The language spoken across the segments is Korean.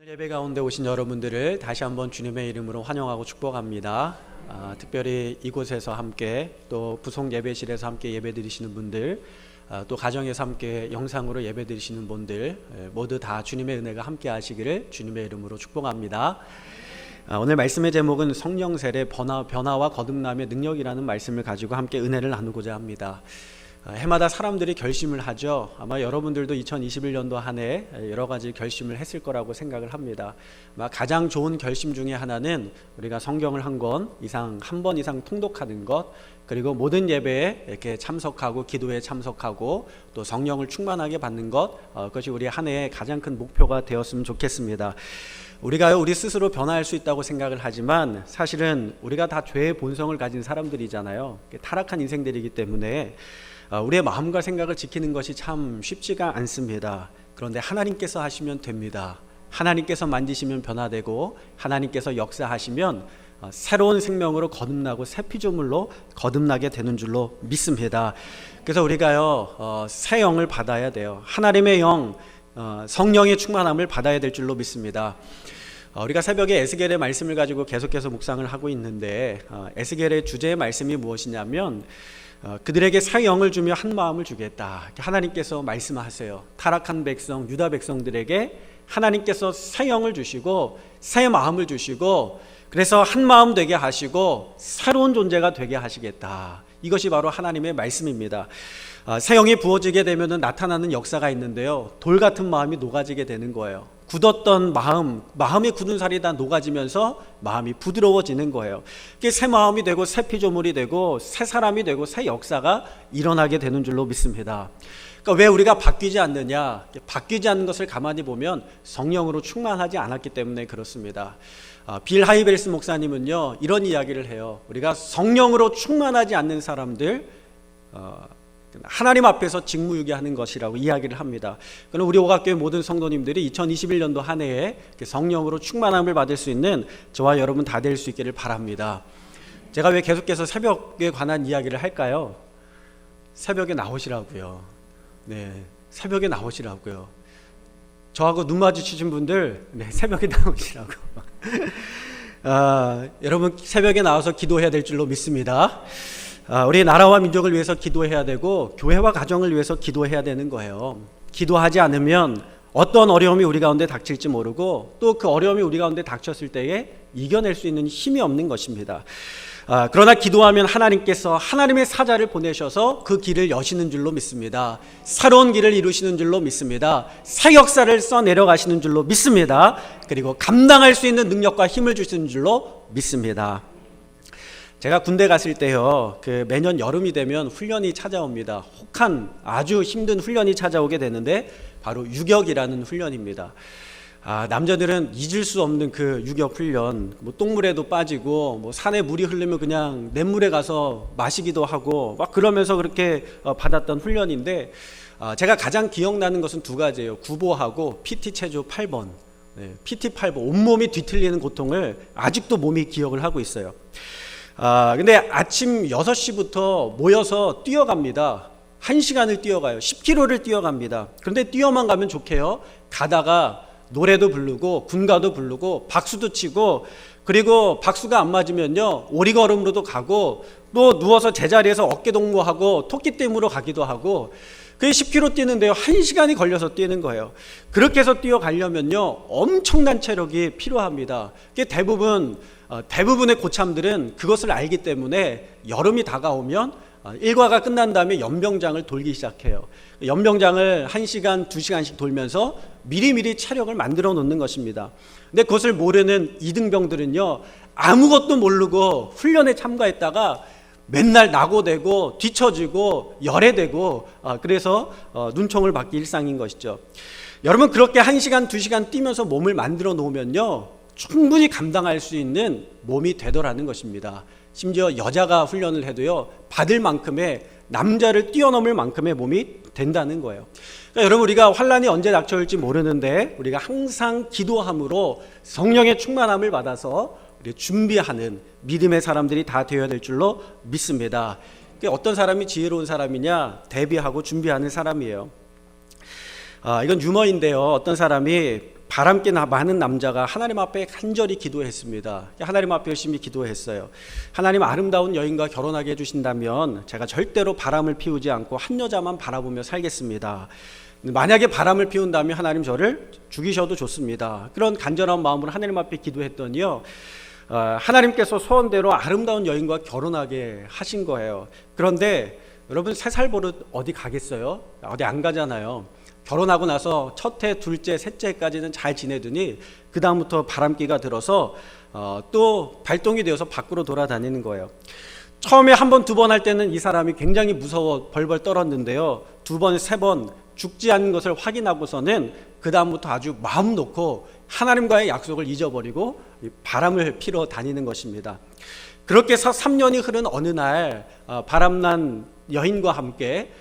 오늘 예배 가운데 오신 여러분들을 다시 한번 주님의 이름으로 환영하고 축복합니다. 특별히 이곳에서 함께 또 부속 예배실에서 함께 예배드리시는 분들, 또 가정에서 함께 영상으로 예배드리시는 분들 모두 다 주님의 은혜가 함께 하시기를 주님의 이름으로 축복합니다. 오늘 말씀의 제목은 성령 세례 변화와 거듭남의 능력이라는 말씀을 가지고 함께 은혜를 나누고자 합니다. 해마다 사람들이 결심을 하죠. 아마 여러분들도 2021년도 한 해 여러 가지 결심을 했을 거라고 생각을 합니다. 아마 가장 좋은 결심 중에 하나는 우리가 성경을 한 번 이상 통독하는 것, 그리고 모든 예배에 이렇게 참석하고 기도에 참석하고 또 성령을 충만하게 받는 것, 그것이 우리 한 해의 가장 큰 목표가 되었으면 좋겠습니다. 우리 스스로 변화할 수 있다고 생각을 하지만 사실은 우리가 다 죄의 본성을 가진 사람들이잖아요. 타락한 인생들이기 때문에 우리의 마음과 생각을 지키는 것이 참 쉽지가 않습니다. 그런데 하나님께서 하시면 됩니다. 하나님께서 만지시면 변화되고 하나님께서 역사하시면 새로운 생명으로 거듭나고 새 피조물로 거듭나게 되는 줄로 믿습니다. 그래서 우리가요 새 영을 받아야 돼요. 하나님의 영, 성령의 충만함을 받아야 될 줄로 믿습니다. 우리가 새벽에 에스겔의 말씀을 가지고 계속해서 묵상을 하고 있는데 에스겔의 주제의 말씀이 무엇이냐면 그들에게 새 영을 주며 한 마음을 주겠다. 하나님께서 말씀하세요. 타락한 백성, 유다 백성들에게 하나님께서 새 영을 주시고 새 마음을 주시고 그래서 한 마음 되게 하시고 새로운 존재가 되게 하시겠다. 이것이 바로 하나님의 말씀입니다. 새 영이 부어지게 되면 나타나는 역사가 있는데요, 돌 같은 마음이 녹아지게 되는 거예요. 굳었던 마음이 굳은 살이 다 녹아지면서 마음이 부드러워지는 거예요. 그게 새 마음이 되고 새 피조물이 되고 새 사람이 되고 새 역사가 일어나게 되는 줄로 믿습니다. 그러니까 왜 우리가 바뀌지 않느냐? 바뀌지 않는 것을 가만히 보면 성령으로 충만하지 않았기 때문에 그렇습니다. 빌 하이벨스 목사님은요 이런 이야기를 해요. 우리가 성령으로 충만하지 않는 사람들 하나님 앞에서 직무유기하는 것이라고 이야기를 합니다. 그럼 우리 오각교회 모든 성도님들이 2021년도 한 해에 성령으로 충만함을 받을 수 있는 저와 여러분 다 될 수 있기를 바랍니다. 제가 왜 계속해서 새벽에 관한 이야기를 할까요? 새벽에 나오시라고요. 네, 새벽에 나오시라고요. 저하고 눈 마주치신 분들 새벽에 나오시라고. 여러분 새벽에 나와서 기도해야 될 줄로 믿습니다. 우리 나라와 민족을 위해서 기도해야 되고 교회와 가정을 위해서 기도해야 되는 거예요. 기도하지 않으면 어떤 어려움이 우리 가운데 닥칠지 모르고 또 그 어려움이 우리 가운데 닥쳤을 때에 이겨낼 수 있는 힘이 없는 것입니다. 그러나 기도하면 하나님께서 하나님의 사자를 보내셔서 그 길을 여시는 줄로 믿습니다. 새로운 길을 이루시는 줄로 믿습니다. 새 역사를 써내려가시는 줄로 믿습니다. 그리고 감당할 수 있는 능력과 힘을 주시는 줄로 믿습니다. 제가 군대 갔을 때요, 매년 여름이 되면 훈련이 찾아옵니다. 혹한 아주 힘든 훈련이 찾아오게 되는데 바로 유격이라는 훈련입니다. 남자들은 잊을 수 없는 그 유격 훈련, 똥물에도 빠지고 산에 물이 흐르면 그냥 냇물에 가서 마시기도 하고 막 그러면서 그렇게 받았던 훈련인데 제가 가장 기억나는 것은 두 가지예요. 구보하고 PT 체조 8번. PT 8번, 온몸이 뒤틀리는 고통을 아직도 몸이 기억을 하고 있어요. 근데 아침 6시부터 모여서 뛰어갑니다. 1시간을 뛰어가요. 10km를 뛰어갑니다. 그런데 뛰어만 가면 좋게요. 가다가 노래도 부르고 군가도 부르고 박수도 치고, 그리고 박수가 안 맞으면요 오리걸음으로도 가고 또 누워서 제자리에서 어깨동무하고 토끼댐으로 가기도 하고, 그게 10km 뛰는데요 1시간이 걸려서 뛰는 거예요. 그렇게 해서 뛰어가려면요 엄청난 체력이 필요합니다. 그게 대부분의 고참들은 그것을 알기 때문에 여름이 다가오면 일과가 끝난 다음에 연병장을 돌기 시작해요. 연병장을 1시간, 2시간씩 돌면서 미리미리 체력을 만들어 놓는 것입니다. 근데 그것을 모르는 이등병들은요 아무것도 모르고 훈련에 참가했다가 맨날 낙오되고 뒤처지고 열애되고 그래서 눈총을 받기 일상인 것이죠. 여러분 그렇게 1시간, 2시간 뛰면서 몸을 만들어 놓으면요 충분히 감당할 수 있는 몸이 되더라는 것입니다. 심지어 여자가 훈련을 해도요 받을 만큼의, 남자를 뛰어넘을 만큼의 몸이 된다는 거예요. 그러니까 여러분 우리가 환란이 언제 닥쳐올지 모르는데 우리가 항상 기도함으로 성령의 충만함을 받아서 우리 준비하는 믿음의 사람들이 다 되어야 될 줄로 믿습니다. 어떤 사람이 지혜로운 사람이냐? 대비하고 준비하는 사람이에요. 이건 유머인데요. 어떤 사람이 바람기 많은 남자가 하나님 앞에 간절히 기도했습니다. 하나님 앞에 열심히 기도했어요. 하나님, 아름다운 여인과 결혼하게 해주신다면 제가 절대로 바람을 피우지 않고 한 여자만 바라보며 살겠습니다. 만약에 바람을 피운다면 하나님 저를 죽이셔도 좋습니다. 그런 간절한 마음으로 하나님 앞에 기도했더니요, 하나님께서 소원대로 아름다운 여인과 결혼하게 하신 거예요. 그런데 여러분, 3살 버릇 어디 가겠어요? 어디 안 가잖아요. 결혼하고 나서 첫해, 둘째, 셋째까지는 잘 지내더니 그 다음부터 바람기가 들어서 또 발동이 되어서 밖으로 돌아다니는 거예요. 처음에 한 번, 두 번 할 때는 이 사람이 굉장히 무서워 벌벌 떨었는데요, 2번, 3번 죽지 않는 것을 확인하고서는 그 다음부터 아주 마음 놓고 하나님과의 약속을 잊어버리고 바람을 피러 다니는 것입니다. 그렇게 해서 3년이 흐른 어느 날 바람난 여인과 함께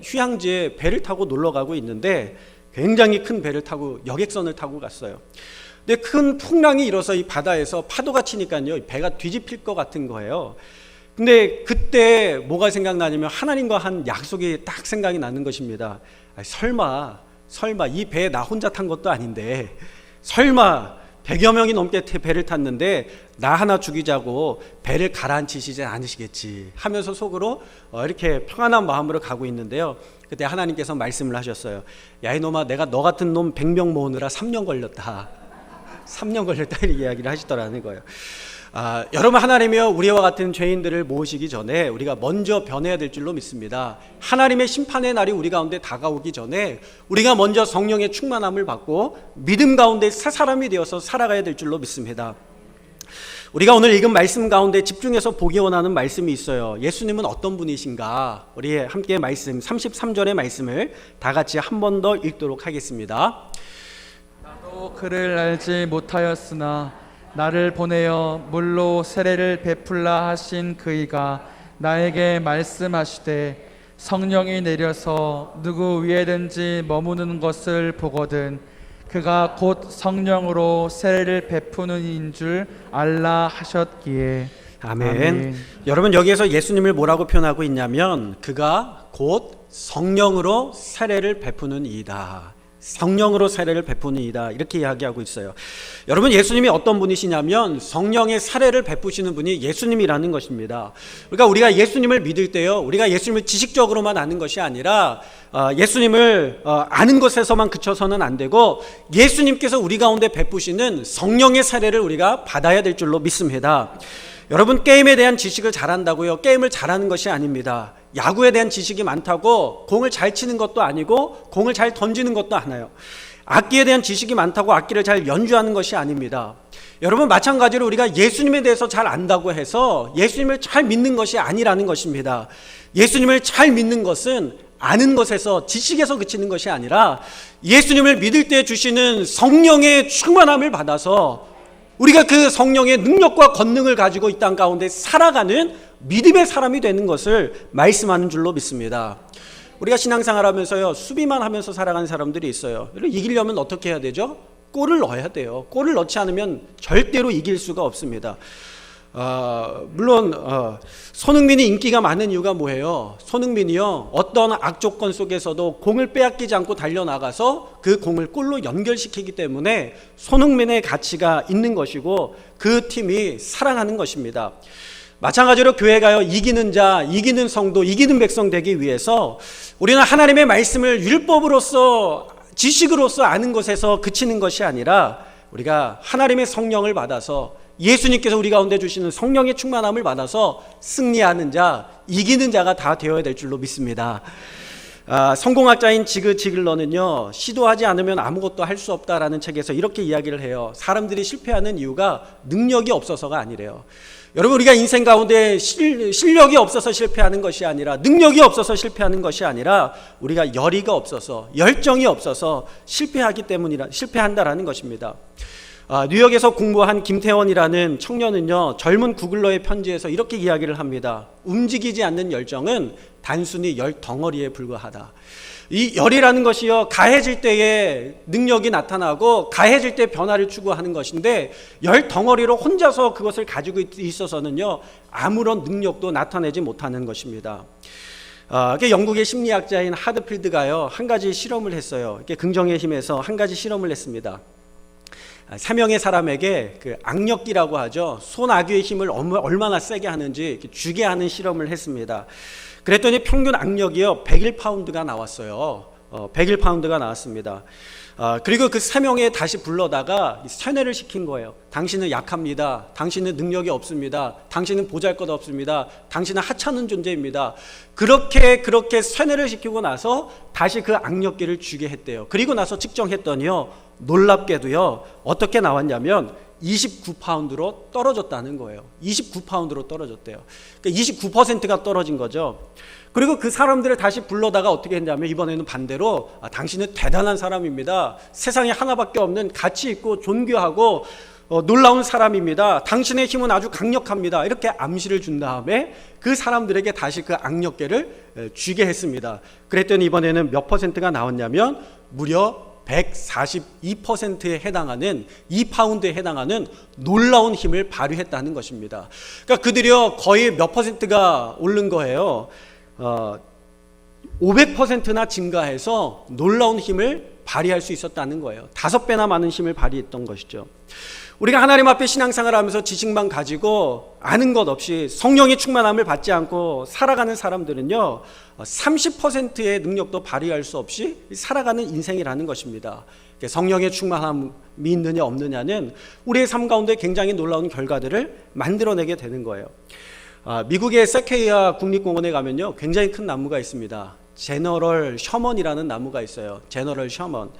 휴양지에 배를 타고 놀러 가고 있는데, 굉장히 큰 배를 타고 여객선을 타고 갔어요. 근데 큰 풍랑이 일어서 이 바다에서 파도가 치니까요, 배가 뒤집힐 것 같은 거예요. 근데 그때 뭐가 생각나냐면 하나님과 한 약속이 딱 생각이 나는 것입니다. 설마 이 배에 나 혼자 탄 것도 아닌데, 설마 100여 명이 넘게 배를 탔는데 나 하나 죽이자고 배를 가라앉히시지 않으시겠지 하면서 속으로 이렇게 평안한 마음으로 가고 있는데요, 그때 하나님께서 말씀을 하셨어요. 야, 이놈아, 내가 너 같은 놈 100명 모으느라 3년 걸렸다. 3년 걸렸다, 이렇게 이야기를 하시더라는 거예요. 여러분, 하나님이여 우리와 같은 죄인들을 모으시기 전에 우리가 먼저 변해야 될 줄로 믿습니다. 하나님의 심판의 날이 우리 가운데 다가오기 전에 우리가 먼저 성령의 충만함을 받고 믿음 가운데 새 사람이 되어서 살아가야 될 줄로 믿습니다. 우리가 오늘 읽은 말씀 가운데 집중해서 보기 원하는 말씀이 있어요. 예수님은 어떤 분이신가? 우리 함께 말씀 33절의 말씀을 다 같이 한 번 더 읽도록 하겠습니다. 나도 그를 알지 못하였으나 나를 보내어 물로 세례를 베풀라 하신 그이가 나에게 말씀하시되, 성령이 내려서 누구 위에든지 머무는 것을 보거든 그가 곧 성령으로 세례를 베푸는 이인 줄 알라 하셨기에. 아멘. 여러분, 여기에서 예수님을 뭐라고 표현하고 있냐면 그가 곧 성령으로 세례를 베푸는 이이다. 성령으로 세례를 베푸는 이다, 이렇게 이야기하고 있어요. 여러분, 예수님이 어떤 분이시냐면 성령의 세례를 베푸시는 분이 예수님이라는 것입니다. 그러니까 우리가 예수님을 믿을 때요, 우리가 예수님을 지식적으로만 아는 것이 아니라 예수님을 아는 것에서만 그쳐서는 안 되고 예수님께서 우리 가운데 베푸시는 성령의 세례를 우리가 받아야 될 줄로 믿습니다. 여러분, 게임에 대한 지식을 잘한다고요 게임을 잘하는 것이 아닙니다. 야구에 대한 지식이 많다고 공을 잘 치는 것도 아니고 공을 잘 던지는 것도 아니에요. 악기에 대한 지식이 많다고 악기를 잘 연주하는 것이 아닙니다. 여러분, 마찬가지로 우리가 예수님에 대해서 잘 안다고 해서 예수님을 잘 믿는 것이 아니라는 것입니다. 예수님을 잘 믿는 것은 아는 것에서, 지식에서 그치는 것이 아니라 예수님을 믿을 때 주시는 성령의 충만함을 받아서 우리가 그 성령의 능력과 권능을 가지고 이 땅 가운데 살아가는 믿음의 사람이 되는 것을 말씀하는 줄로 믿습니다. 우리가 신앙생활 하면서요, 수비만 하면서 살아가는 사람들이 있어요. 이기려면 어떻게 해야 되죠? 골을 넣어야 돼요. 골을 넣지 않으면 절대로 이길 수가 없습니다. 물론 손흥민이 인기가 많은 이유가 뭐예요? 손흥민이요, 어떤 악조건 속에서도 공을 빼앗기지 않고 달려나가서 그 공을 골로 연결시키기 때문에 손흥민의 가치가 있는 것이고 그 팀이 사랑하는 것입니다. 마찬가지로 교회가요, 이기는 자, 이기는 성도, 이기는 백성 되기 위해서 우리는 하나님의 말씀을 율법으로서, 지식으로서 아는 것에서 그치는 것이 아니라 우리가 하나님의 성령을 받아서 예수님께서 우리 가운데 주시는 성령의 충만함을 받아서 승리하는 자, 이기는 자가 다 되어야 될 줄로 믿습니다. 성공학자인 지그 지글러는요, 시도하지 않으면 아무것도 할 수 없다라는 책에서 이렇게 이야기를 해요. 사람들이 실패하는 이유가 능력이 없어서가 아니래요. 여러분, 우리가 인생 가운데 실력이 없어서 실패하는 것이 아니라, 능력이 없어서 실패하는 것이 아니라 우리가 열의가 없어서, 열정이 없어서 실패한다라는 것입니다. 뉴욕에서 공부한 김태원이라는 청년은요, 젊은 구글러의 편지에서 이렇게 이야기를 합니다. 움직이지 않는 열정은 단순히 열 덩어리에 불과하다. 이 열이라는 것이요, 가해질 때에 능력이 나타나고 가해질 때 변화를 추구하는 것인데, 열 덩어리로 혼자서 그것을 가지고 있어서는요, 아무런 능력도 나타내지 못하는 것입니다. 영국의 심리학자인 하드필드가요, 한 가지 실험을 했어요. 긍정의 힘에서 한 가지 실험을 했습니다. 3명의 사람에게 그 악력기라고 하죠. 소나귀의 힘을 얼마나 세게 하는지 주게 하는 실험을 했습니다. 그랬더니 평균 악력이요 101파운드가 나왔어요. 101파운드가 나왔습니다. 그리고 그 3명에 다시 불러다가 세뇌를 시킨 거예요. 당신은 약합니다. 당신은 능력이 없습니다. 당신은 보잘것없습니다. 당신은 하찮은 존재입니다. 그렇게 세뇌를 시키고 나서 다시 그 악력기를 주게 했대요. 그리고 나서 측정했더니요, 놀랍게도요, 어떻게 나왔냐면 29파운드로 떨어졌다는 거예요. 29파운드로 떨어졌대요. 그러니까 29%가 떨어진 거죠. 그리고 그 사람들을 다시 불러다가 어떻게 했냐면 이번에는 반대로 당신은 대단한 사람입니다. 세상에 하나밖에 없는 가치 있고 존귀하고 놀라운 사람입니다. 당신의 힘은 아주 강력합니다. 이렇게 암시를 준 다음에 그 사람들에게 다시 그 악력계를 쥐게 했습니다. 그랬더니 이번에는 몇 퍼센트가 나왔냐면 무려 142%에 해당하는 2파운드에 해당하는 놀라운 힘을 발휘했다는 것입니다. 그러니까 그들이요 거의 몇 퍼센트가 오른 거예요. 500%나 증가해서 놀라운 힘을 발휘할 수 있었다는 거예요. 5배나 많은 힘을 발휘했던 것이죠. 우리가 하나님 앞에 신앙생활을 하면서 지식만 가지고 아는 것 없이 성령의 충만함을 받지 않고 살아가는 사람들은요 30%의 능력도 발휘할 수 없이 살아가는 인생이라는 것입니다. 성령의 충만함이 있느냐 없느냐는 우리의 삶 가운데 굉장히 놀라운 결과들을 만들어내게 되는 거예요. 미국의 세케이아 국립공원에 가면요 굉장히 큰 나무가 있습니다. 제너럴 셔먼이라는 나무가 있어요. 제너럴 셔먼.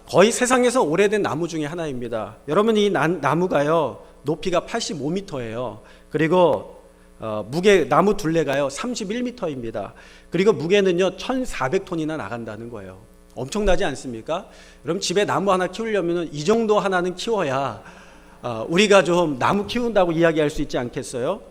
거의 세상에서 오래된 나무 중에 하나입니다. 여러분 이 나무가요 높이가 85m예요. 그리고 나무 둘레가요 31m입니다. 그리고 무게는요 1,400톤이나 나간다는 거예요. 엄청나지 않습니까? 여러분 집에 나무 하나 키우려면 이 정도 하나는 키워야 우리가 좀 나무 키운다고 이야기할 수 있지 않겠어요?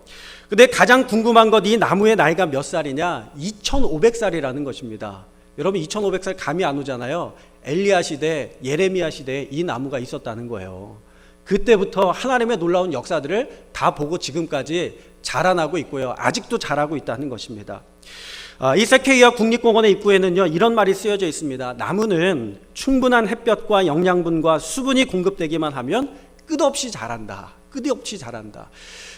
근데 가장 궁금한 것, 이 나무의 나이가 몇 살이냐? 2,500살이라는 것입니다. 여러분 2,500살 감이 안 오잖아요. 엘리야 시대, 예레미야 시대에 이 나무가 있었다는 거예요. 그때부터 하나님의 놀라운 역사들을 다 보고 지금까지 자라나고 있고요. 아직도 자라고 있다는 것입니다. 이 세케이아 국립공원의 입구에는요 이런 말이 쓰여져 있습니다. 나무는 충분한 햇볕과 영양분과 수분이 공급되기만 하면 끝없이 자란다. 끝없이 자란다.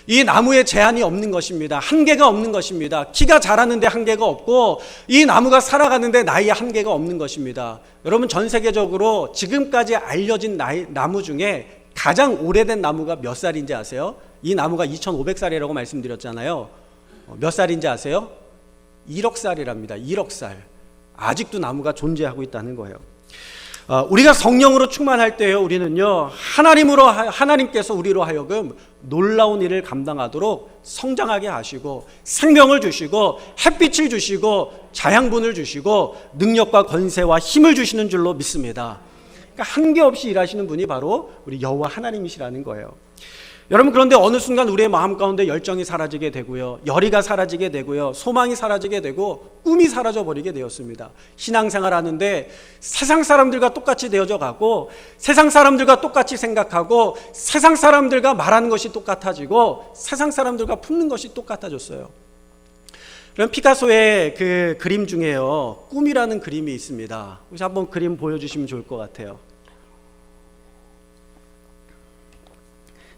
이 나무에 제한이 없는 것입니다. 한계가 없는 것입니다. 키가 자라는데 한계가 없고 이 나무가 살아가는데 나이에 한계가 없는 것입니다. 여러분 전 세계적으로 지금까지 알려진 나무 중에 가장 오래된 나무가 몇 살인지 아세요? 이 나무가 2,500살이라고 말씀드렸잖아요. 몇 살인지 아세요? 1억 살이랍니다. 1억 살. 아직도 나무가 존재하고 있다는 거예요. 우리가 성령으로 충만할 때요 우리는요 하나님께서 우리로 하여금 놀라운 일을 감당하도록 성장하게 하시고 생명을 주시고 햇빛을 주시고 자양분을 주시고 능력과 권세와 힘을 주시는 줄로 믿습니다. 그러니까 한계 없이 일하시는 분이 바로 우리 여호와 하나님이시라는 거예요. 여러분 그런데 어느 순간 우리의 마음 가운데 열정이 사라지게 되고요, 열의가 사라지게 되고요, 소망이 사라지게 되고 꿈이 사라져버리게 되었습니다. 신앙생활 하는데 세상 사람들과 똑같이 되어져 가고 세상 사람들과 똑같이 생각하고 세상 사람들과 말하는 것이 똑같아지고 세상 사람들과 품는 것이 똑같아졌어요. 그럼 피카소의 그 그림 중에요 꿈이라는 그림이 있습니다. 혹시 한번 그림 보여주시면 좋을 것 같아요.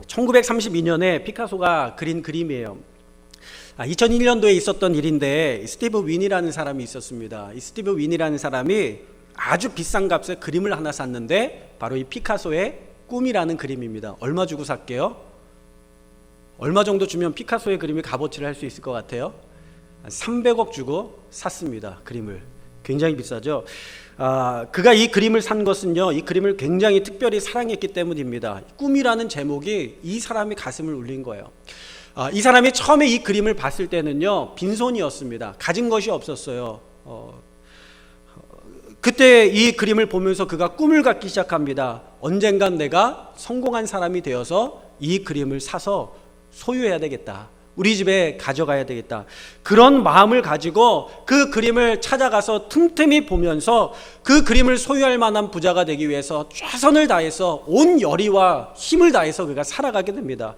1932년에 피카소가 그린 그림이에요. 2001년도에 있었던 일인데 스티브 윈이라는 사람이 있었습니다. 이 스티브 윈이라는 사람이 아주 비싼 값에 그림을 하나 샀는데 바로 이 피카소의 꿈이라는 그림입니다. 얼마 주고 샀게요? 얼마 정도 주면 피카소의 그림이 값어치를 할 수 있을 것 같아요? 300억 주고 샀습니다. 그림을. 굉장히 비싸죠. 그가 이 그림을 산 것은요 이 그림을 굉장히 특별히 사랑했기 때문입니다. 꿈이라는 제목이 이 사람의 가슴을 울린 거예요. 이 사람이 처음에 이 그림을 봤을 때는요 빈손이었습니다. 가진 것이 없었어요. 그때 이 그림을 보면서 그가 꿈을 갖기 시작합니다. 언젠간 내가 성공한 사람이 되어서 이 그림을 사서 소유해야 되겠다. 우리 집에 가져가야 되겠다. 그런 마음을 가지고 그 그림을 찾아가서 틈틈이 보면서 그 그림을 소유할 만한 부자가 되기 위해서 최선을 다해서 온 열의와 힘을 다해서 그가 살아가게 됩니다.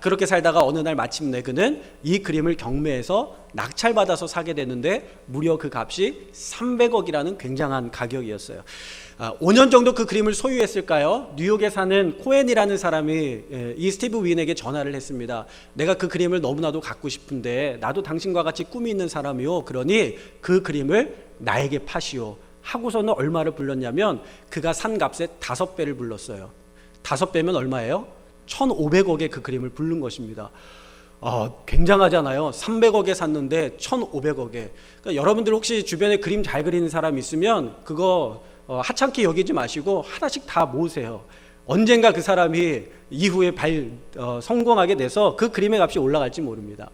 그렇게 살다가 어느 날 마침내 그는 이 그림을 경매해서 낙찰받아서 사게 되는데 무려 그 값이 300억이라는 굉장한 가격이었어요. 5년 정도 그 그림을 소유했을까요? 뉴욕에 사는 코엔이라는 사람이 이 스티브 윈에게 전화를 했습니다. 내가 그 그림을 너무나도 갖고 싶은데 나도 당신과 같이 꿈이 있는 사람이요. 그러니 그 그림을 나에게 파시오. 하고서는 얼마를 불렀냐면 그가 산 값의 5배를 불렀어요. 5배면 얼마예요? 1,500억에 그 그림을 부른 것입니다. 굉장하잖아요. 300억에 샀는데 1,500억에. 그러니까 여러분들 혹시 주변에 그림 잘 그리는 사람 있으면 그거 하찮게 여기지 마시고 하나씩 다 모으세요. 언젠가 그 사람이 이후에 성공하게 돼서 그 그림의 값이 올라갈지 모릅니다.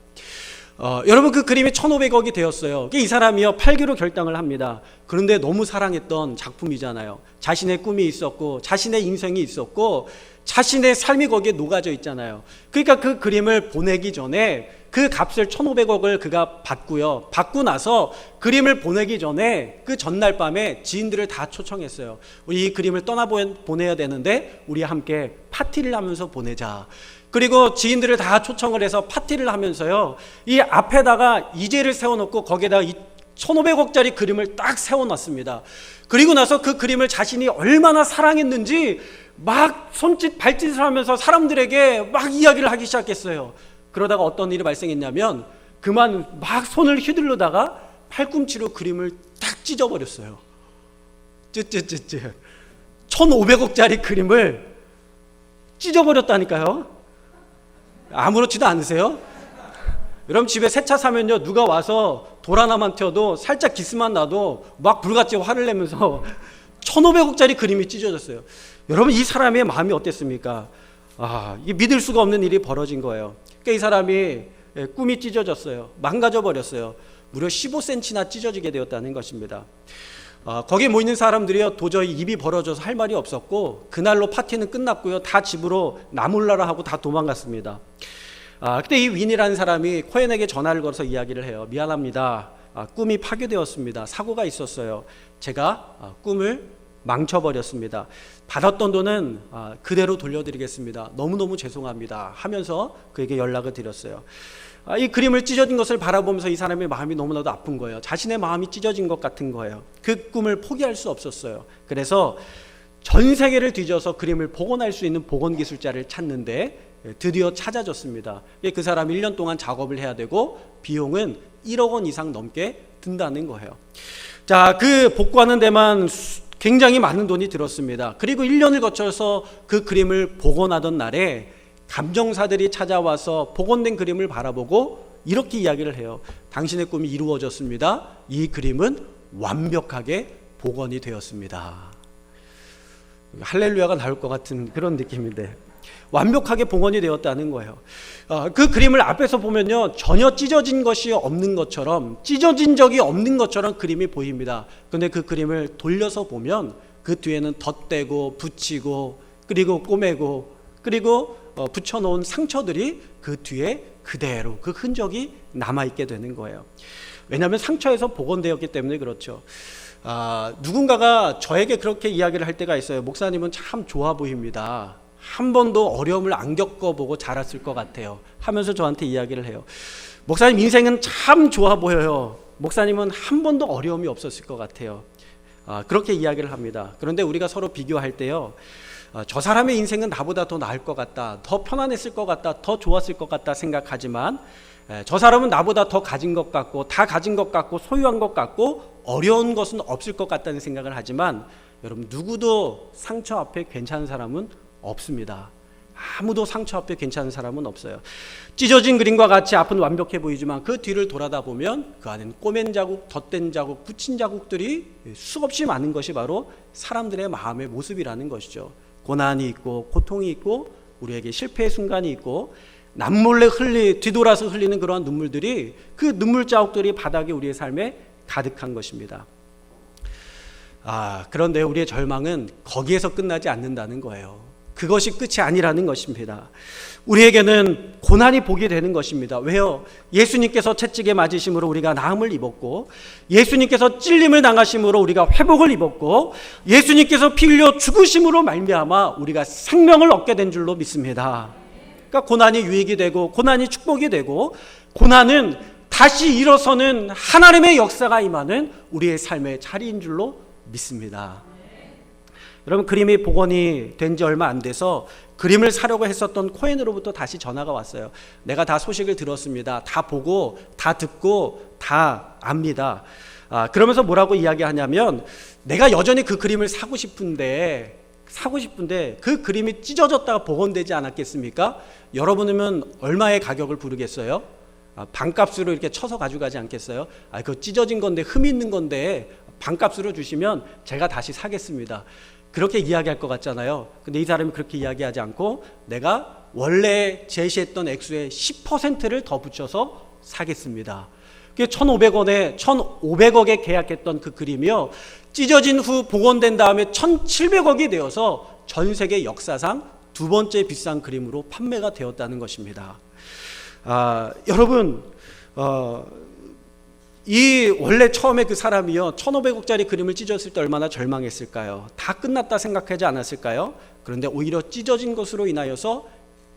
여러분 그 그림이 1,500억이 되었어요. 이 사람이요 팔기로 결정을 합니다. 그런데 너무 사랑했던 작품이잖아요. 자신의 꿈이 있었고 자신의 인생이 있었고 자신의 삶이 거기에 녹아져 있잖아요. 그러니까 그 그림을 보내기 전에 그 값을 1,500억을 그가 받고요. 받고 나서 그림을 보내기 전에 그 전날 밤에 지인들을 다 초청했어요. 우리 이 그림을 보내야 되는데 우리 함께 파티를 하면서 보내자. 그리고 지인들을 다 초청을 해서 파티를 하면서요. 이 앞에다가 이제를 세워놓고 거기에다가 이 1,500억짜리 그림을 딱 세워놨습니다. 그리고 나서 그 그림을 자신이 얼마나 사랑했는지 막 손짓 발짓을 하면서 사람들에게 막 이야기를 하기 시작했어요. 그러다가 어떤 일이 발생했냐면 그만 막 손을 휘두르다가 팔꿈치로 그림을 딱 찢어버렸어요. 1,500억짜리 그림을 찢어버렸다니까요. 아무렇지도 않으세요? 여러분 집에 새 차 사면요 누가 와서 돌 하나만 튀어도 살짝 기스만 나도 막 불같이 화를 내면서 1,500억짜리 그림이 찢어졌어요. 여러분 이 사람의 마음이 어땠습니까? 이게 믿을 수가 없는 일이 벌어진 거예요. 그러니까 이 사람이 꿈이 찢어졌어요. 망가져 버렸어요. 무려 15cm나 찢어지게 되었다는 것입니다. 거기에 모이는 사람들이요 도저히 입이 벌어져서 할 말이 없었고 그날로 파티는 끝났고요. 다 집으로 나몰라라 하고 다 도망갔습니다. 그때 이 윈이라는 사람이 코엔에게 전화를 걸어서 이야기를 해요. 미안합니다. 꿈이 파괴되었습니다. 사고가 있었어요. 제가 꿈을 망쳐버렸습니다. 받았던 돈은 그대로 돌려드리겠습니다. 너무너무 죄송합니다 하면서 그에게 연락을 드렸어요. 이 그림을 찢어진 것을 바라보면서 이 사람의 마음이 너무나도 아픈 거예요. 자신의 마음이 찢어진 것 같은 거예요. 그 꿈을 포기할 수 없었어요. 그래서 전 세계를 뒤져서 그림을 복원할 수 있는 복원기술자를 찾는데 드디어 찾아졌습니다. 그 사람이 1년 동안 작업을 해야 되고 비용은 1억 원 이상 넘게 든다는 거예요. 자, 그 복구하는 데만 굉장히 많은 돈이 들었습니다. 그리고 1년을 거쳐서 그 그림을 복원하던 날에 감정사들이 찾아와서 복원된 그림을 바라보고 이렇게 이야기를 해요. 당신의 꿈이 이루어졌습니다. 이 그림은 완벽하게 복원이 되었습니다. 할렐루야가 나올 것 같은 그런 느낌인데 완벽하게 복원이 되었다는 거예요. 그 그림을 앞에서 보면요 전혀 찢어진 것이 없는 것처럼 찢어진 적이 없는 것처럼 그림이 보입니다. 그런데 그 그림을 돌려서 보면 그 뒤에는 덧대고 붙이고 그리고 꼬매고 그리고 붙여놓은 상처들이 그 뒤에 그대로 그 흔적이 남아있게 되는 거예요. 왜냐하면 상처에서 복원되었기 때문에 그렇죠. 누군가가 저에게 그렇게 이야기를 할 때가 있어요. 목사님은 참 좋아 보입니다. 한 번도 어려움을 안 겪어보고 자랐을 것 같아요 하면서 저한테 이야기를 해요. 목사님 인생은 참 좋아 보여요. 목사님은 한 번도 어려움이 없었을 것 같아요. 그렇게 이야기를 합니다. 그런데 우리가 서로 비교할 때요 저 사람의 인생은 나보다 더 나을 것 같다, 더 편안했을 것 같다, 더 좋았을 것 같다 생각하지만 저 사람은 나보다 더 가진 것 같고 다 가진 것 같고 소유한 것 같고 어려운 것은 없을 것 같다는 생각을 하지만 여러분 누구도 상처 앞에 괜찮은 사람은 없습니다. 아무도 상처 앞에 괜찮은 사람은 없어요. 찢어진 그림과 같이 앞은 완벽해 보이지만 그 뒤를 돌아다 보면 그 안에는 꼬맨 자국, 덧댄 자국, 붙인 자국들이 수없이 많은 것이 바로 사람들의 마음의 모습이라는 것이죠. 고난이 있고 고통이 있고 우리에게 실패의 순간이 있고 남몰래 뒤돌아서 흘리는 그러한 눈물들이 그 눈물 자국들이 바닥에 우리의 삶에 가득한 것입니다. 그런데 우리의 절망은 거기에서 끝나지 않는다는 거예요. 그것이 끝이 아니라는 것입니다. 우리에게는 고난이 복이 되는 것입니다. 왜요? 예수님께서 채찍에 맞으심으로 우리가 나음을 입었고, 예수님께서 찔림을 당하심으로 우리가 회복을 입었고, 예수님께서 피 흘려 죽으심으로 말미암아 우리가 생명을 얻게 된 줄로 믿습니다. 그러니까 고난이 유익이 되고 고난이 축복이 되고, 고난은 다시 일어서는 하나님의 역사가 임하는 우리의 삶의 자리인 줄로 믿습니다. 여러분, 그림이 복원이 된 지 얼마 안 돼서 그림을 사려고 했었던 코엔으로부터 다시 전화가 왔어요. 내가 다 소식을 들었습니다. 다 보고 다 듣고 다 압니다. 그러면서 뭐라고 이야기하냐면, 내가 여전히 그 그림을 사고 싶은데 그 그림이 찢어졌다가 복원되지 않았겠습니까? 여러분이면 얼마의 가격을 부르겠어요? 반값으로 이렇게 쳐서 가져가지 않겠어요? 그거 찢어진 건데, 흠이 있는 건데 반값으로 주시면 제가 다시 사겠습니다. 그렇게 이야기할 것 같잖아요. 근데 이 사람이 그렇게 이야기하지 않고, 내가 원래 제시했던 액수의 10%를 더 붙여서 사겠습니다. 그게 1,500억에 계약했던 그 그림이요, 찢어진 후 복원된 다음에 1,700억이 되어서 전 세계 역사상 두 번째 비싼 그림으로 판매가 되었다는 것입니다. 여러분, 이 원래 처음에 그 사람이요 1,500억짜리 그림을 찢었을 때 얼마나 절망했을까요? 다 끝났다 생각하지 않았을까요? 그런데 오히려 찢어진 것으로 인하여서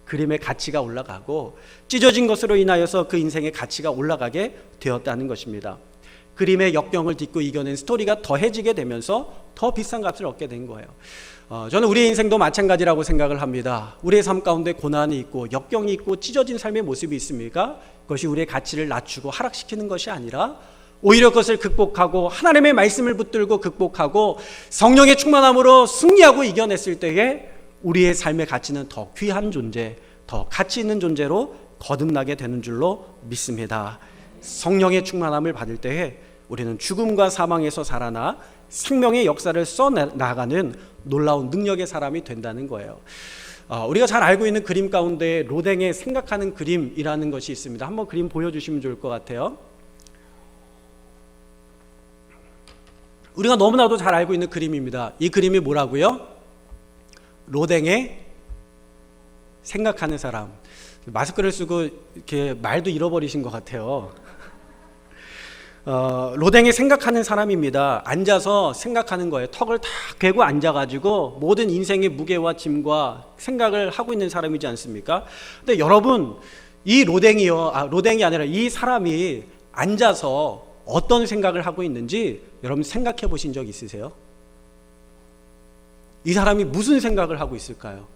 그림의 가치가 올라가고, 찢어진 것으로 인하여서 그 인생의 가치가 올라가게 되었다는 것입니다. 그림의 역경을 딛고 이겨낸 스토리가 더해지게 되면서 더 비싼 값을 얻게 된 거예요. 저는 우리의 인생도 마찬가지라고 생각을 합니다. 우리의 삶 가운데 고난이 있고 역경이 있고 찢어진 삶의 모습이 있습니까? 그것이 우리의 가치를 낮추고 하락시키는 것이 아니라, 오히려 그것을 극복하고 하나님의 말씀을 붙들고 극복하고 성령의 충만함으로 승리하고 이겨냈을 때에 우리의 삶의 가치는 더 귀한 존재, 더 가치 있는 존재로 거듭나게 되는 줄로 믿습니다. 성령의 충만함을 받을 때에 우리는 죽음과 사망에서 살아나 생명의 역사를 써나가는 놀라운 능력의 사람이 된다는 거예요. 우리가 잘 알고 있는 그림 가운데 로댕의 생각하는 그림이라는 것이 있습니다. 한번 그림 보여주시면 좋을 것 같아요. 우리가 너무나도 잘 알고 있는 그림입니다. 이 그림이 뭐라고요? 로댕의 생각하는 사람. 마스크를 쓰고 이렇게 말도 잃어버리신 것 같아요. 로댕이 생각하는 사람입니다. 앉아서 생각하는 거예요. 턱을 다 괴고 앉아가지고 모든 인생의 무게와 짐과 생각을 하고 있는 사람이지 않습니까? 근데 여러분, 이 로댕이 아니라 이 사람이 앉아서 어떤 생각을 하고 있는지 여러분 생각해 보신 적 있으세요? 이 사람이 무슨 생각을 하고 있을까요?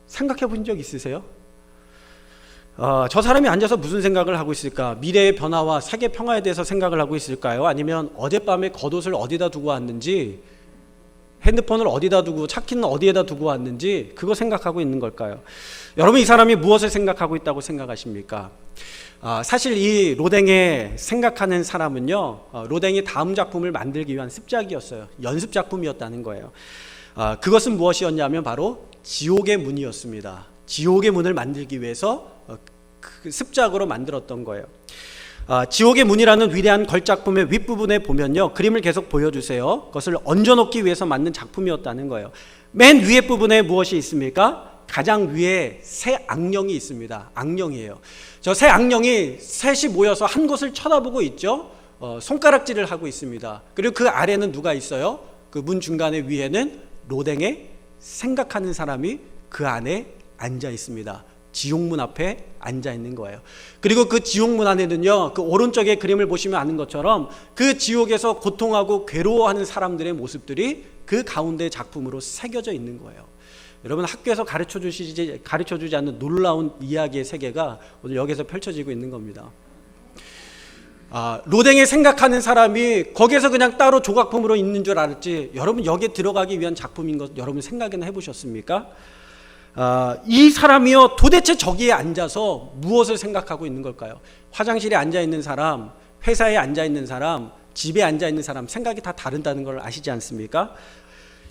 생각해 본 적 있으세요? 저 사람이 앉아서 무슨 생각을 하고 있을까? 미래의 변화와 세계 평화에 대해서 생각을 하고 있을까요? 아니면 어젯밤에 겉옷을 어디다 두고 왔는지, 핸드폰을 어디다 두고, 차키는 어디에다 두고 왔는지, 그거 생각하고 있는 걸까요? 여러분, 이 사람이 무엇을 생각하고 있다고 생각하십니까? 사실 이 로댕의 생각하는 사람은요, 로댕이 다음 작품을 만들기 위한 습작이었어요. 연습 작품이었다는 거예요. 그것은 무엇이었냐면 바로 지옥의 문이었습니다. 지옥의 문을 만들기 위해서 그 습작으로 만들었던 거예요. 지옥의 문이라는 위대한 걸작품의 윗부분에 보면요, 그림을 계속 보여주세요. 그것을 얹어놓기 위해서 만든 작품이었다는 거예요. 맨 위에 부분에 무엇이 있습니까? 가장 위에 새 악령이 있습니다. 악령이에요. 저 새 악령이 셋이 모여서 한 곳을 쳐다보고 있죠. 손가락질을 하고 있습니다. 그리고 그 아래는 누가 있어요? 그 문 중간에 위에는 로댕의 생각하는 사람이 그 안에 앉아 있습니다. 지옥문 앞에 앉아 있는 거예요. 그리고 그 지옥문 안에는요, 그 오른쪽에 그림을 보시면 아는 것처럼 그 지옥에서 고통하고 괴로워하는 사람들의 모습들이 그 가운데 작품으로 새겨져 있는 거예요. 여러분, 학교에서 가르쳐주지 않는 놀라운 이야기의 세계가 오늘 여기서 펼쳐지고 있는 겁니다. 로댕에 생각하는 사람이 거기에서 그냥 따로 조각품으로 있는 줄 알았지, 여러분 여기에 들어가기 위한 작품인 것 여러분 생각이나 해보셨습니까? 이 사람이요, 도대체 저기에 앉아서 무엇을 생각하고 있는 걸까요? 화장실에 앉아 있는 사람, 회사에 앉아 있는 사람, 집에 앉아 있는 사람 생각이 다 다른다는 걸 아시지 않습니까?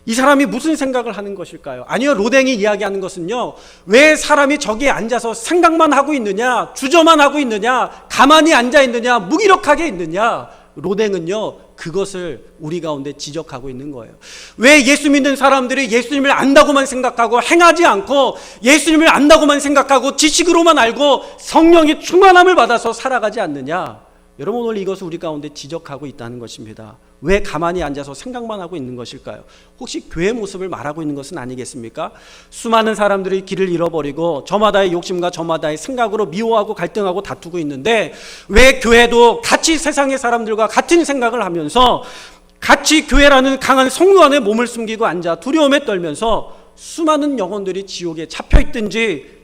이 사람이 무슨 생각을 하는 것일까요? 아니요, 로댕이 이야기하는 것은요, 왜 사람이 저기에 앉아서 생각만 하고 있느냐, 주저만 하고 있느냐, 가만히 앉아 있느냐, 무기력하게 있느냐, 로댕은요 그것을 우리 가운데 지적하고 있는 거예요. 왜 예수 믿는 사람들이 예수님을 안다고만 생각하고 행하지 않고 예수님을 안다고만 생각하고 지식으로만 알고 성령의 충만함을 받아서 살아가지 않느냐? 여러분, 오늘 이것을 우리 가운데 지적하고 있다는 것입니다. 왜 가만히 앉아서 생각만 하고 있는 것일까요? 혹시 교회 모습을 말하고 있는 것은 아니겠습니까? 수많은 사람들이 길을 잃어버리고 저마다의 욕심과 저마다의 생각으로 미워하고 갈등하고 다투고 있는데 왜 교회도 같이 세상의 사람들과 같은 생각을 하면서 같이 교회라는 강한 성루 안에 몸을 숨기고 앉아 두려움에 떨면서 수많은 영혼들이 지옥에 잡혀있든지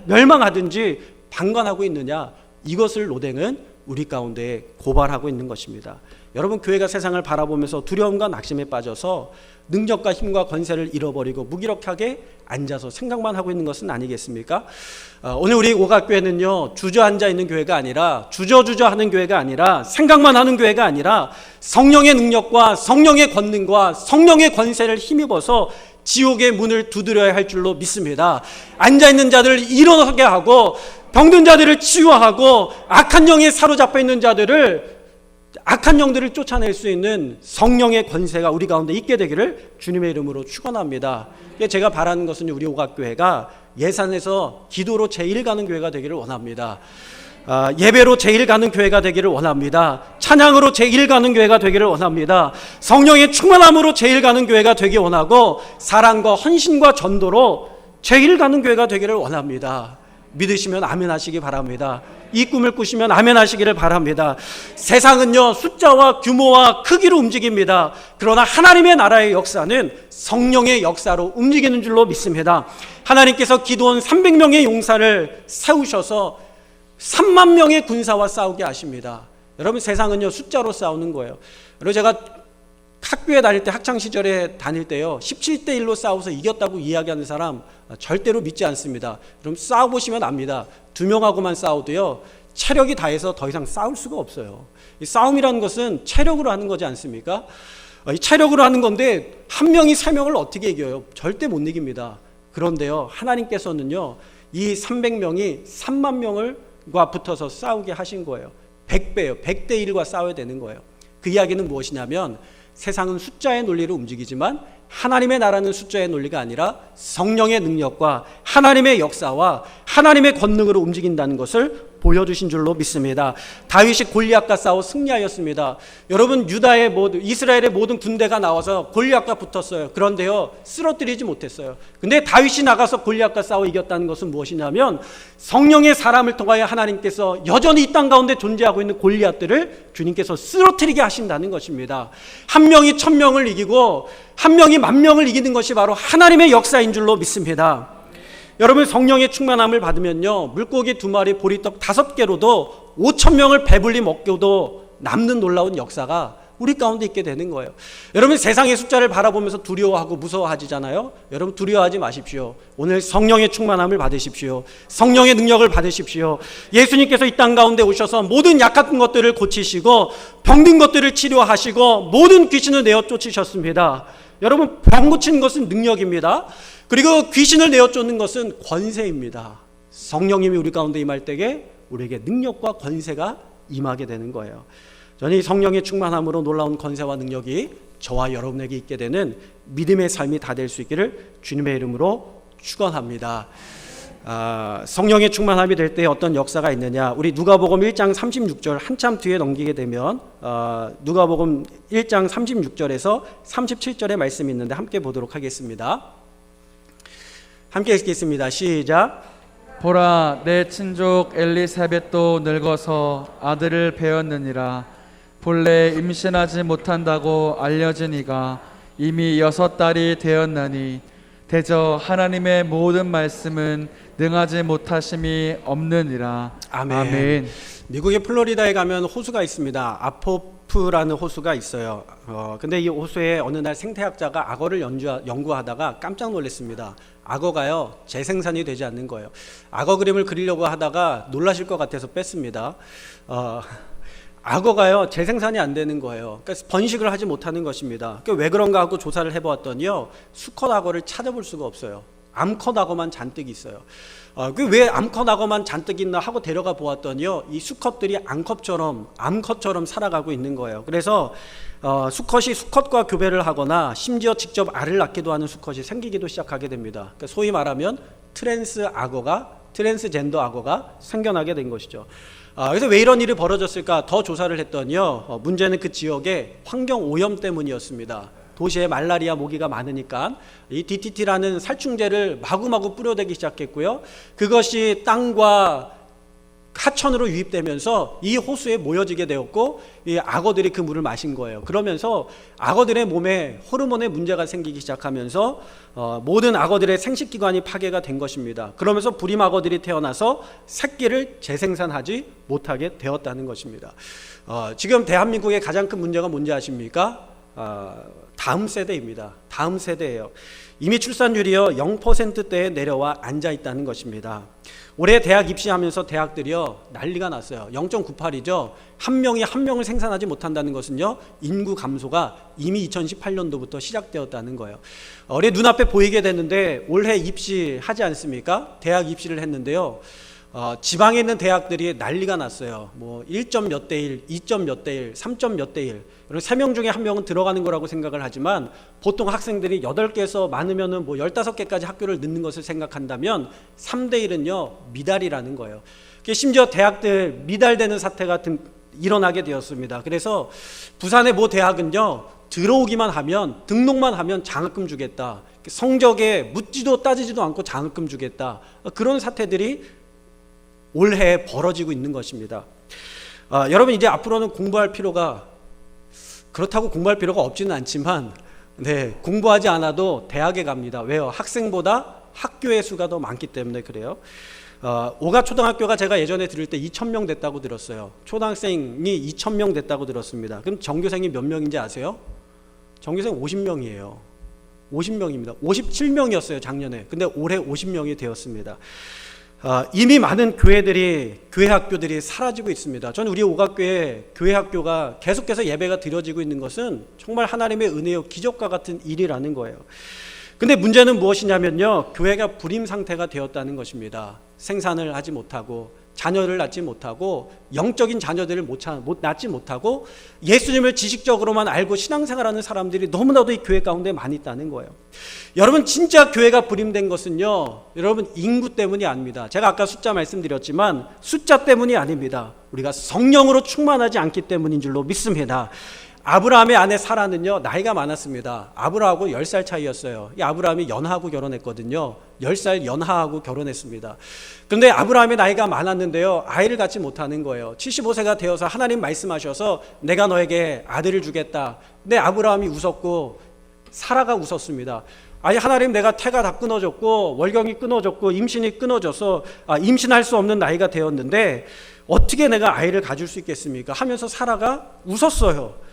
멸망하든지 방관하고 있느냐? 이것을 로댕은 우리 가운데 고발하고 있는 것입니다. 여러분, 교회가 세상을 바라보면서 두려움과 낙심에 빠져서 능력과 힘과 권세를 잃어버리고 무기력하게 앉아서 생각만 하고 있는 것은 아니겠습니까? 오늘 우리 오각교회는요 주저앉아 있는 교회가 아니라 주저하는 교회가 아니라 생각만 하는 교회가 아니라 성령의 능력과 성령의 권능과 성령의 권세를 힘입어서 지옥의 문을 두드려야 할 줄로 믿습니다. 앉아있는 자들을 일어나게 하고 병든 자들을 치유하고 악한 영에 사로잡혀 있는 자들을 악한 영들을 쫓아낼 수 있는 성령의 권세가 우리 가운데 있게 되기를 주님의 이름으로 축원합니다. 제가 바라는 것은 우리 오각교회가 예산에서 기도로 제일 가는 교회가 되기를 원합니다. 예배로 제일 가는 교회가 되기를 원합니다. 찬양으로 제일 가는 교회가 되기를 원합니다. 성령의 충만함으로 제일 가는 교회가 되기 원하고 사랑과 헌신과 전도로 제일 가는 교회가 되기를 원합니다. 믿으시면 아멘 하시기 바랍니다. 이 꿈을 꾸시면 아멘 하시기를 바랍니다. 세상은요 숫자와 규모와 크기로 움직입니다. 그러나 하나님의 나라의 역사는 성령의 역사로 움직이는 줄로 믿습니다. 하나님께서 기도원 300명의 용사를 세우셔서 3만 명의 군사와 싸우게 하십니다. 여러분, 세상은요 숫자로 싸우는 거예요. 그리고 제가 학교에 다닐 때, 학창시절에 다닐 때요 17대 1로 싸워서 이겼다고 이야기하는 사람 절대로 믿지 않습니다. 그럼 싸워보시면 압니다. 2명하고만 싸워도요 체력이 다해서 더 이상 싸울 수가 없어요. 이 싸움이라는 것은 체력으로 하는 거지 않습니까? 이 체력으로 하는 건데 한 명이 3명을 어떻게 이겨요? 절대 못 이깁니다. 그런데요 하나님께서는요 이 300명이 3만 명을과 붙어서 싸우게 하신 거예요. 100배요. 100대 1과 싸워야 되는 거예요. 그 이야기는 무엇이냐면 세상은 숫자의 논리로 움직이지만 하나님의 나라는 숫자의 논리가 아니라 성령의 능력과 하나님의 역사와 하나님의 권능으로 움직인다는 것을 보여주신 줄로 믿습니다. 다윗이 골리앗과 싸워 승리하였습니다. 여러분, 이스라엘의 모든 군대가 나와서 골리앗과 붙었어요. 그런데요 쓰러뜨리지 못했어요. 근데 다윗이 나가서 골리앗과 싸워 이겼다는 것은 무엇이냐면 성령의 사람을 통하여 하나님께서 여전히 이 땅 가운데 존재하고 있는 골리앗들을 주님께서 쓰러뜨리게 하신다는 것입니다. 한 명이 1000명을 이기고 한 명이 10,000명을 이기는 것이 바로 하나님의 역사인 줄로 믿습니다. 여러분, 성령의 충만함을 받으면요 물고기 2마리 보리떡 5개로도 5,000명을 배불리 먹고도 남는 놀라운 역사가 우리 가운데 있게 되는 거예요. 여러분, 세상의 숫자를 바라보면서 두려워하고 무서워하지잖아요. 여러분, 두려워하지 마십시오. 오늘 성령의 충만함을 받으십시오. 성령의 능력을 받으십시오. 예수님께서 이 땅 가운데 오셔서 모든 약한 것들을 고치시고 병든 것들을 치료하시고 모든 귀신을 내어 쫓으셨습니다. 여러분, 병 고치는 것은 능력입니다. 그리고 귀신을 내어 쫓는 것은 권세입니다. 성령님이 우리 가운데 임할 때에 우리에게 능력과 권세가 임하게 되는 거예요. 저는 이 성령의 충만함으로 놀라운 권세와 능력이 저와 여러분에게 있게 되는 믿음의 삶이 다 될 수 있기를 주님의 이름으로 축원합니다. 성령의 충만함이 될 때 어떤 역사가 있느냐? 우리 누가복음 1장 36절 한참 뒤에 넘기게 되면 누가복음 1장 36절에서 37절의 말씀이 있는데 함께 보도록 하겠습니다. 함께 읽겠습니다. 시작. 보라, 내 친족 엘리사벳도 늙어서 아들을 배었느니라. 본래 임신하지 못한다고 알려진 이가 이미 6달이 되었나니 대저 하나님의 모든 말씀은 능하지 못하심이 없느니라. 아멘. 아멘. 미국의 플로리다에 가면 호수가 있습니다. 아포프라는 호수가 있어요. 근데 이 호수에 어느 날 생태학자가 악어를 연구하다가 깜짝 놀랐습니다. 악어가요 재생산이 되지 않는 거예요. 악어 그림을 그리려고 하다가 놀라실 것 같아서 뺐습니다. 악어가요 재생산이 안 되는 거예요. 그러니까 번식을 하지 못하는 것입니다. 그러니까 왜 그런가 하고 조사를 해보았더니요 수컷 악어를 찾아볼 수가 없어요. 암컷 악어만 잔뜩 있어요. 그 왜 암컷 악어만 잔뜩 있나 하고 데려가 보았더니요, 이 수컷들이 암컷처럼 살아가고 있는 거예요. 그래서 수컷이 수컷과 교배를 하거나 심지어 직접 알을 낳기도 하는 수컷이 생기기도 시작하게 됩니다. 그러니까 소위 말하면 트랜스젠더 악어가 생겨나게 된 것이죠. 그래서 왜 이런 일이 벌어졌을까 더 조사를 했더니요, 문제는 그 지역의 환경 오염 때문이었습니다. 도시에 말라리아 모기가 많으니까 이 DDT라는 살충제를 마구마구 뿌려대기 시작했고요. 그것이 땅과 하천으로 유입되면서 이 호수에 모여지게 되었고, 이 악어들이 그 물을 마신 거예요. 그러면서 악어들의 몸에 호르몬의 문제가 생기기 시작하면서 모든 악어들의 생식기관이 파괴가 된 것입니다. 그러면서 불임 악어들이 태어나서 새끼를 재생산하지 못하게 되었다는 것입니다. 지금 대한민국의 가장 큰 문제가 뭔지 아십니까? 다음 세대입니다. 다음 세대예요. 이미 출산율이요 0%대에 내려와 앉아 있다는 것입니다. 올해 대학 입시하면서 대학들이요 난리가 났어요. 0.98이죠. 한 명이 한 명을 생산하지 못한다는 것은요, 인구 감소가 이미 2018년도부터 시작되었다는 거예요. 올해 눈앞에 보이게 됐는데 올해 입시하지 않습니까? 대학 입시를 했는데요, 지방에 있는 대학들이 난리가 났어요. 뭐 1점 몇 대 1, 2점 몇 대 1, 3점 몇 대 1. 3명 중에 1명은 들어가는 거라고 생각을 하지만, 보통 학생들이 8개에서 많으면은 뭐 15개까지 학교를 넣는 것을 생각한다면 3대 1은요 미달이라는 거예요. 심지어 대학들 미달되는 사태가 일어나게 되었습니다. 그래서 부산의 모 대학은요, 들어오기만 하면, 등록만 하면 장학금 주겠다. 성적에 묻지도 따지지도 않고 장학금 주겠다. 그런 사태들이 올해 벌어지고 있는 것입니다. 여러분, 이제 앞으로는 공부할 필요가, 그렇다고 공부할 필요가 없지는 않지만, 공부하지 않아도 대학에 갑니다. 왜요? 학생보다 학교의 수가 더 많기 때문에 그래요. 오가 초등학교가 제가 예전에 들을 때 2,000명 됐다고 들었어요. 초등학생이 2,000명 됐다고 들었습니다. 그럼 전교생이 몇 명인지 아세요? 전교생 50명이에요. 50명입니다. 57명이었어요 작년에. 근데 올해 50명이 되었습니다. 이미 많은 교회 학교들이 사라지고 있습니다. 저는 우리 오각교회 교회 학교가 계속해서 예배가 드려지고 있는 것은 정말 하나님의 은혜요 기적과 같은 일이라는 거예요. 근데 문제는 무엇이냐면요, 교회가 불임 상태가 되었다는 것입니다. 생산을 하지 못하고, 자녀를 낳지 못하고, 영적인 자녀들을 낳지 못하고, 예수님을 지식적으로만 알고 신앙생활하는 사람들이 너무나도 이 교회 가운데 많이 있다는 거예요. 여러분, 진짜 교회가 불임된 것은요, 여러분 인구 때문이 아닙니다. 제가 아까 숫자 말씀드렸지만 숫자 때문이 아닙니다. 우리가 성령으로 충만하지 않기 때문인 줄로 믿습니다. 아브라함의 아내 사라는요 나이가 많았습니다. 아브라함하고 10살 차이였어요. 이 아브라함이 연하하고 결혼했거든요. 10살 연하하고 결혼했습니다. 그런데 아브라함의 나이가 많았는데요, 아이를 갖지 못하는 거예요. 75세가 되어서 하나님 말씀하셔서 내가 너에게 아들을 주겠다. 근데 아브라함이 웃었고 사라가 웃었습니다. 아니, 하나님, 내가 태가 다 끊어졌고 월경이 끊어졌고 임신이 끊어져서 임신할 수 없는 나이가 되었는데 어떻게 내가 아이를 가질 수 있겠습니까? 하면서 사라가 웃었어요.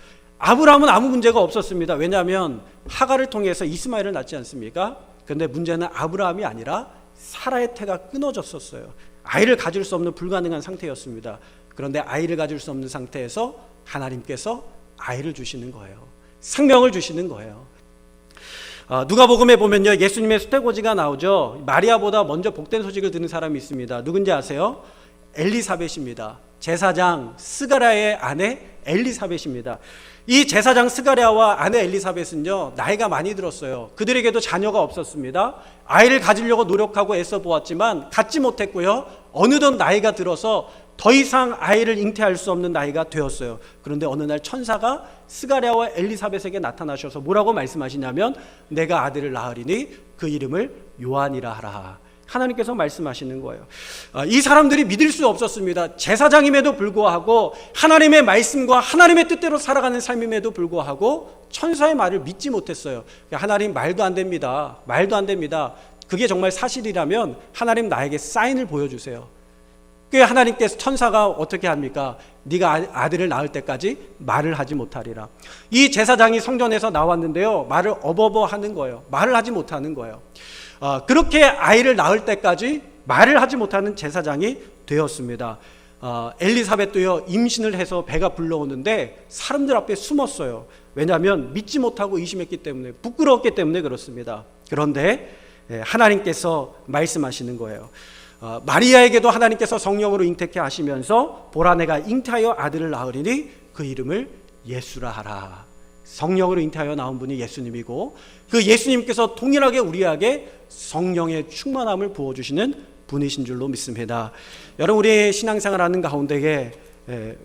아브라함은 아무 문제가 없었습니다. 왜냐하면 하갈을 통해서 이스마엘을 낳지 않습니까? 그런데 문제는 아브라함이 아니라 사라의 태가 끊어졌었어요. 아이를 가질 수 없는 불가능한 상태였습니다. 그런데 아이를 가질 수 없는 상태에서 하나님께서 아이를 주시는 거예요. 생명을 주시는 거예요. 누가복음에 보면요, 예수님의 수태고지가 나오죠. 마리아보다 먼저 복된 소식을 듣는 사람이 있습니다. 누군지 아세요? 엘리사벳입니다. 제사장 스가랴의 아내 엘리사벳입니다. 이 제사장 스가랴와 아내 엘리사벳은요 나이가 많이 들었어요. 그들에게도 자녀가 없었습니다. 아이를 가지려고 노력하고 애써 보았지만 갖지 못했고요, 어느덧 나이가 들어서 더 이상 아이를 잉태할 수 없는 나이가 되었어요. 그런데 어느 날 천사가 스가랴와 엘리사벳에게 나타나셔서 뭐라고 말씀하시냐면, 내가 아들을 낳으리니 그 이름을 요한이라 하라. 하나님께서 말씀하시는 거예요. 이 사람들이 믿을 수 없었습니다. 제사장임에도 불구하고, 하나님의 말씀과 하나님의 뜻대로 살아가는 삶임에도 불구하고 천사의 말을 믿지 못했어요. 하나님, 말도 안 됩니다. 말도 안 됩니다. 그게 정말 사실이라면 하나님, 나에게 사인을 보여주세요. 그 하나님께서, 천사가 어떻게 합니까? 네가 아들을 낳을 때까지 말을 하지 못하리라. 이 제사장이 성전에서 나왔는데요, 말을 어버버 하는 거예요. 말을 하지 못하는 거예요. 그렇게 아이를 낳을 때까지 말을 하지 못하는 제사장이 되었습니다. 엘리사벳도요 임신을 해서 배가 불러오는데 사람들 앞에 숨었어요. 왜냐하면 믿지 못하고 의심했기 때문에, 부끄러웠기 때문에 그렇습니다. 그런데 하나님께서 말씀하시는 거예요. 마리아에게도 하나님께서 성령으로 잉태케 하시면서 보라 내가 잉태하여 아들을 낳으리니 그 이름을 예수라 하라. 성령으로 잉태하여 나온 분이 예수님이고 그 예수님께서 동일하게 우리에게 성령의 충만함을 부어주시는 분이신 줄로 믿습니다. 여러분, 우리 신앙생활하는 가운데에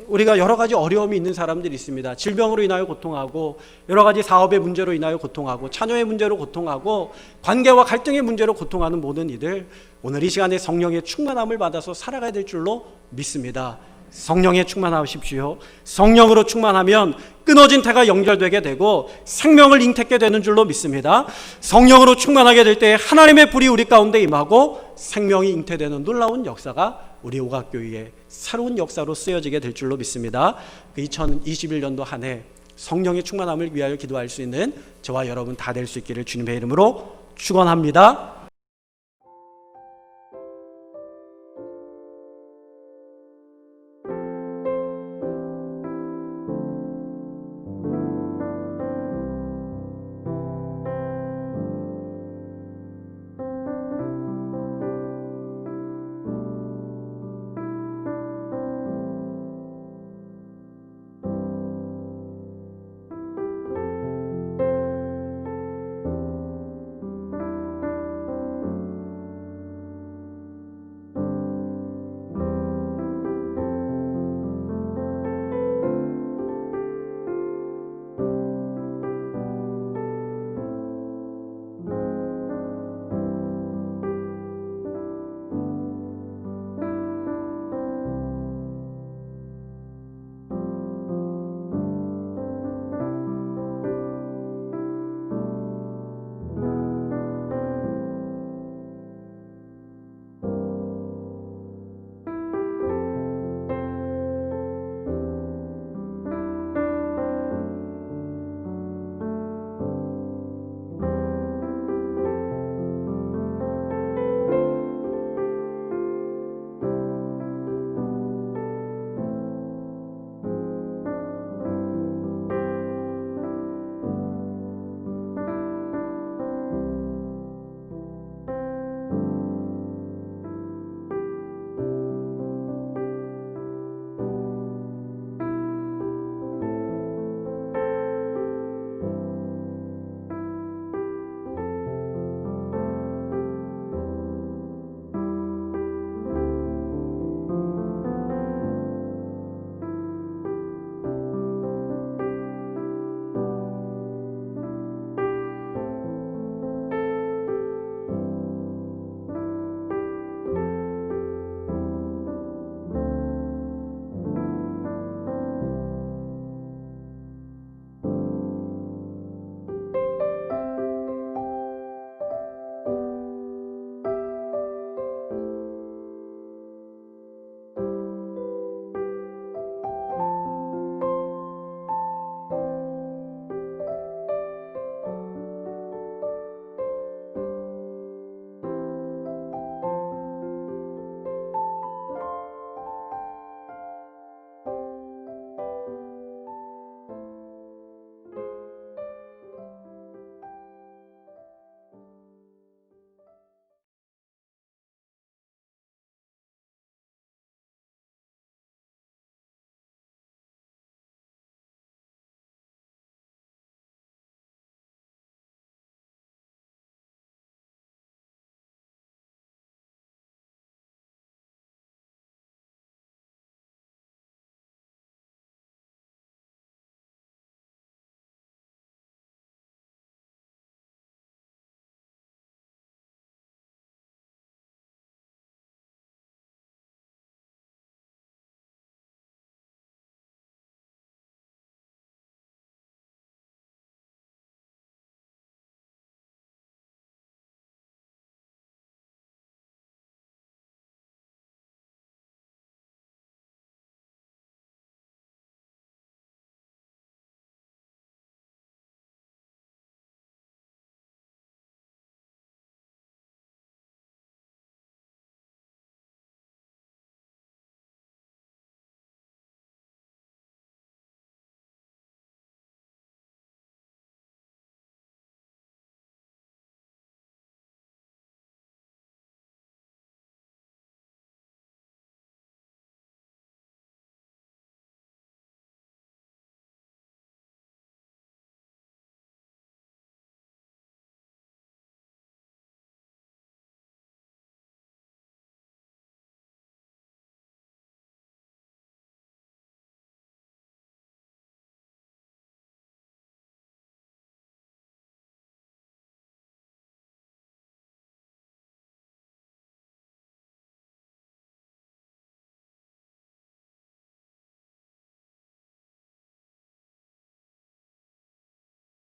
우리가 여러 가지 어려움이 있는 사람들이 있습니다. 질병으로 인하여 고통하고 여러 가지 사업의 문제로 인하여 고통하고 자녀의 문제로 고통하고 관계와 갈등의 문제로 고통하는 모든 이들, 오늘 이 시간에 성령의 충만함을 받아서 살아가야 될 줄로 믿습니다. 성령에 충만하십시오. 성령으로 충만하면 끊어진 태가 연결되게 되고 생명을 잉태케 되는 줄로 믿습니다. 성령으로 충만하게 될 때 하나님의 불이 우리 가운데 임하고 생명이 잉태되는 놀라운 역사가 우리 오각교회의 새로운 역사로 쓰여지게 될 줄로 믿습니다. 2021년도 한 해 성령의 충만함을 위하여 기도할 수 있는 저와 여러분 다 될 수 있기를 주님의 이름으로 축원합니다.